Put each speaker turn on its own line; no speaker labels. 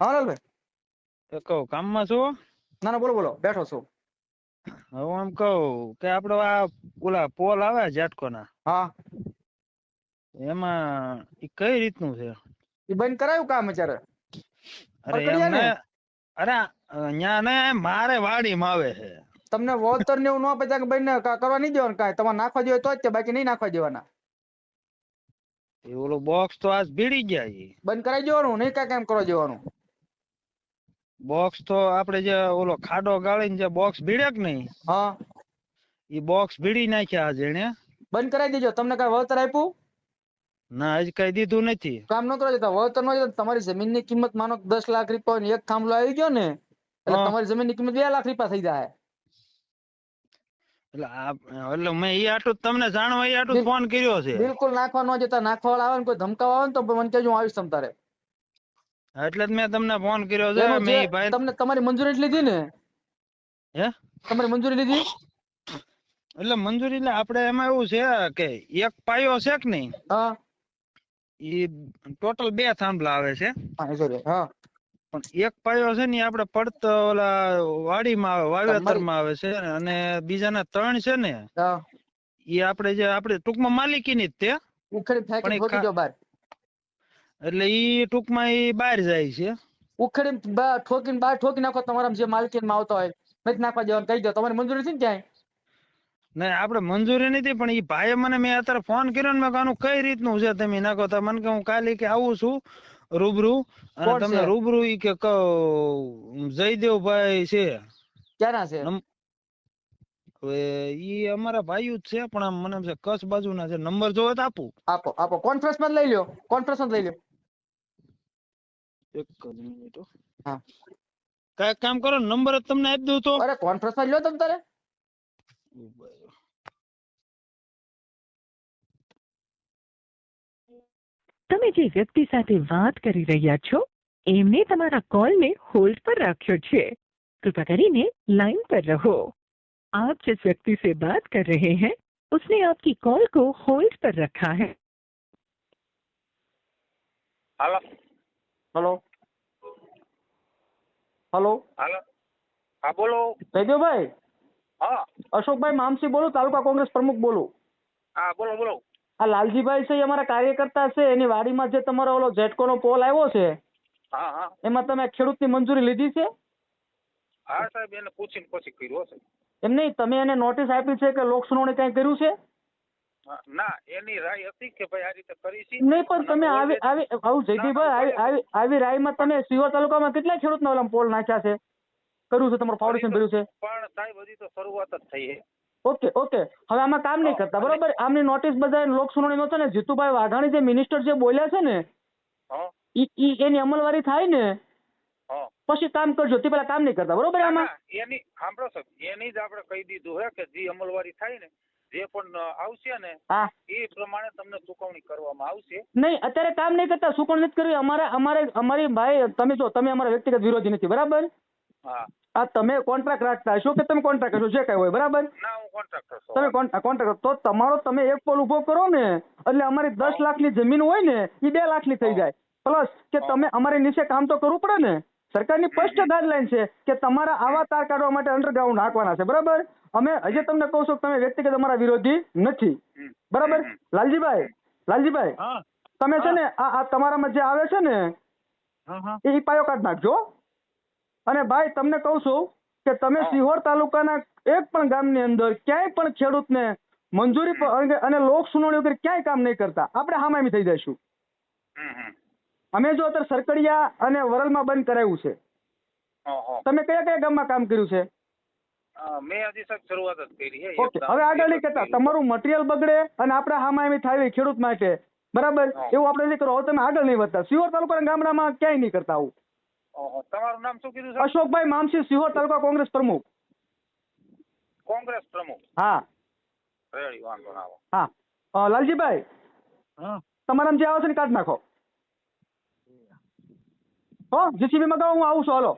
હા લાલભાઈ.
એ કહું કામમાં છો?
ના ના, બોલો બોલો, બેઠો છું.
હું એમ કહું કે આપડે આ ઓલા પોલ આવે જેટકોના,
હા,
એમાં ઈ કઈ રીતનું છે?
એ બંધ કરાયું કામ અત્યારે
અરે એમ
ફરકડિયા
ને,
ને.
અરે ન્યા ને મારે વાડીમાં આવે છે.
તમને વળતર ને એવું ન પતા કે બંને કરવા નહીં દેવાનું કાંઈ. તમારે નાખવા જોઈએ તો જ તે, બાકી નહીં નાખવા દેવાના.
એ ઓલું બોક્સ તો આજ ભીડી ગયા ઈ.
બંધ કરાવી દેવાનું, નહીં કાંઈ કામ કરવા દેવાનું.
બોક્સ તો આપડે જે ઓલો ખાડો ગાળીને જે બોક્સ ભીડે કે નહીં,
હા,
ઈ બોક્સ ભીડી નાખ્યા આજે એને.
બંધ કરાવી દેજો. તમને કાંઈ વળતર આપ્યું?
ના હજી કઈ દીધું નથી.
કામ ન કરવા દેતા. વળતર ન દેતા. તમારી જમીનની કિંમત માનો 10 લાખ રૂપિયા હોય ને એક થાંભલો આવી ગયો ને, એટલે
હા
તમારી જમીનની કિંમત 2 લાખ રૂપિયા થઈ જાય.
એટલે મેં ઈ આટલું જ તમને જાણવા ઈ આટલું ફોન કર્યો છે.
બિલકુલ નાખવા ન જતા. નાખવા વાળા આવે ને કોઈ ધમકાવા આવે ને તો મને કહેજો, હું આવીશ તમ તારે.
એટલે જ મેં તમને ફોન કર્યો છે.
એનું
મેં
જે
ઈ ભાઈ
તમને તમારી મંજૂરી જ લીધી ને,
હે
તમારી મંજૂરી લીધી.
એટલે મંજૂરી એટલે આપડે એમાં એવું છે કે એક પાયો છે કે નહીં,
હા
ઈ ટોટલ 2 થાંભલા આવે છે.
હા sorry, હા
પણ એક પાયો છે ને આપણે પડતો ઓલા વાડીમાં આવે,
તમારી
વાવેતરમાં આવે છે, અને બીજાના 3 છે ને
હા
ઈ આપણે ટૂંકમાં માલિકીની જ તે,
ઉખેડી
પણ
ફેંકી ઠોકી દો બહાર.
એટલે ઈ ટૂંકમાં ઈ બહાર જાય છે.
ઉખેડી ઠોકીને બહાર ઠોકી નાખો. તમારા જે માલકીનમાં આવતા હોય નથી નાખવા દેવાનું કહી દો. તમારી મંજૂરી છે ને ક્યાંય?
નહીં આપણે મંજૂરી નથી, પણ ઈ ભાઈએ મને મેં અત્યારે ફોન કર્યો ને મેં કહ્યું કઈ રીતનું છે તમે નાખો, તો મને કે હું કાલે કે આવું છું રૂબરૂ, અને
કોણ
તમને
છે?
રૂબરૂ ઈ કે જયદેવભાઈ છે.
ક્યાંના છે?
હવે ઈ અમારા ભાઈઓ જ છે, પણ આમ મને એમ છે કચ્છ બાજુના છે. નંબર જોવે તો આપું?
આપો આપો, કોન્ફરન્સ માં લઈ લ્યો. કોન્ફરન્સ માં લઈ લ્યો.
એક જ મિનિટ.
હા,
કાંઈક કામ કરો, નંબર જ તમને આપી દઉં તો.
અરે કોન્ફરન્સ માં લ્યો તમ તારે.
તમે જે વ્યક્તિ સાથે વાત કરી રહ્યા છો એમને તમારા કોલને હોલ્ડ પર રાખ્યો છે. कृपया કરીને लाइन पर रहो. आप जिस व्यक्ति से बात कर रहे हैं उसने आपकी कॉल को होल्ड पर रखा है.
હાલો
હલો હલો,
હાલો, હા બોલો.
જયદેવભાઈ,
હા
અશોકભાઈ મામસી બોલું, તાલુકા કોંગ્રેસ પ્રમુખ બોલું.
હા બોલો બોલો.
આ લાલજીભાઈ છે, એ અમારા કાર્યકર્તા છે. એની વાડીમાં જે તમારો ઓલો જેટકોનો પોલ આવ્યો છે,
હા હા
એમાં તમે ખેડૂતની મંજૂરી લીધી છે?
હા સાહેબ, એને પૂછીને પછી કર્યું હશે.
એમ નહીં, તમે એને નોટિસ આપી છે કે લોક સુનાવણી કઈ કર્યું છે?
ના, એની રાય હતી કે ભાઈ આ રીતે કરી છે.
નહીં, પણ તમે આવું જયદીપભાઈ, આવી રાયમાં તમે સિહોર તાલુકામાં કેટલા ખેડૂતના ઓલા પોલ નાખ્યા છે, કર્યું છે, તમારું ફાઉન્ડેશન ભર્યું છે?
પણ સાહેબ હજી તો શરૂઆત જ થઈ છે.
ઓકે ઓકે, હવે આમાં કામ નહીં કરતા, બરોબર? આમની નોટિસ બધા લોક સુનાવણી નો છે ને, જીતુભાઈ વાઘાણી જે મિનિસ્ટર જે બોલ્યા છે ને,
હા
એની અમલવારી થાય ને
હા
પછી કામ કરજો. તે પેલા કામ નહીં કરતા, બરોબર?
ના,
આમાં
ના, એની સાંભળો સાહેબ, એની જ આપણે કહી દીધું હે કે જે અમલવારી થાય ને, જે પણ આવશે ને
હા,
એ પ્રમાણે તમને ચુકવણી કરવામાં આવશે.
નહીં, અત્યારે કામ નહીં કરતા, શું કોણ નથી કર્યું? અમારી ભાઈ, તમે જો, તમે અમારા વ્યક્તિગત વિરોધી નથી, બરાબર?
હા,
આ તમે કોન્ટ્રાક્ટ રાખતા હશો કે તમે કોન્ટ્રાક્ટ કરશો, જે કઈ હોય, બરાબર?
ના, હું કોન્ટ્રાક્ટર છું.
તમે કોન્ટ્રાક્ટ તો તમારો તમે એક પોલ ઉભો કરો ને, એટલે અમારી 10 લાખની જમીન હોય ને એ 2 લાખની થઈ જાય. પ્લસ કે તમે અમારી નીચે કામ તો કરવું પડે ને. સરકારની સ્પષ્ટ ગાઈડલાઈન છે કે તમારા આવા તાર કાઢવા માટે અંડરગ્રાઉન્ડ નાખવાના છે, બરાબર? અમે હજી તમને કહું છું કે તમે વ્યક્તિગત અમારા વિરોધી નથી, બરાબર? લાલજીભાઈ,
હા
તમે છે ને આ તમારામાં જે આવે છે ને
હા હા
એ પાયો કાઢ નાખજો. અને ભાઈ, તમને કહું છું કે તમે સિહોર તાલુકાના એક પણ ગામની અંદર ક્યાંય પણ ખેડૂતને મંજૂરી અને લોક સુનાવણી વગર ક્યાંય કામ નહીં કરતા. આપણે હામામી થઈ જઈશું. અમે જો અત્યારે સરકડિયા અને વરલમાં બંધ કરાવ્યું છે. તમે કયા કયા ગામમાં કામ કર્યું છે?
મેં હજી સાહેબ શરૂઆત જ કરી છે.
ઓકે, હવે આગળ નહીં કરતા. તમારું મટીરિયલ બગડે અને આપણે હામામી થાય ખેડૂત માટે, બરાબર? એવું આપણે નહીં કરો. હવે તમે આગળ નહીં વધતા. સિહોર તાલુકાના ગામડામાં ક્યાંય નહીં કરતા આવું.
તમારું નામ શું કીધું?
અશોકભાઈ મામસી, સિહોર તાલુકા કોંગ્રેસ પ્રમુખ.
કોંગ્રેસ પ્રમુખ.
હા
રેડી, વાંધો ના આવે.
હા, લાલજીભાઈ,
હા
તમારા જે આવે છે ને કાઢ નાખો. હો, જીસીબી માં કહો, હું આવું છું, હાલો.